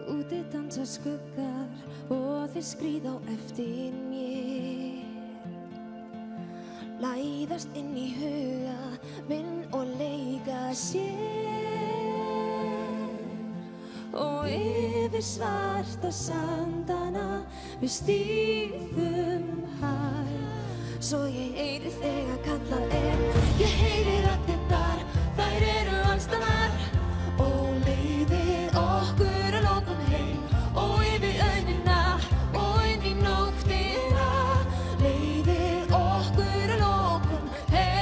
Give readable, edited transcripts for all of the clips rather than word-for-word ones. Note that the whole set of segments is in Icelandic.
Úti dansa skuggar og þeir skríða á eftir mér. Læðast inn í huga minn og leika sér. Og yfir svarta sandana við stígum hæg. Svo ég heyri þegar kallað er, ég heyri raddirnar, þær eru allstaðar. Og leiðir okkur að lokum heim og yfir auðnina og inn í nóttina. Leiðir okkur að lokum heim.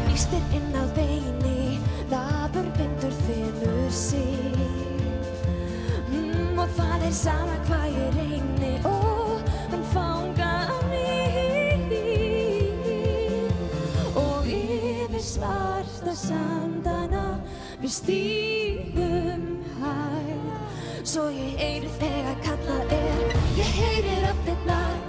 Nístir inn að veginni, dapur vindur þenur sig. Og það er sama hvað ég reyni, hann fangar mig. Og yfir svarta sandana við stígum hæg. Svo ég heyri þegar kallað er, ég heyri raddirnar,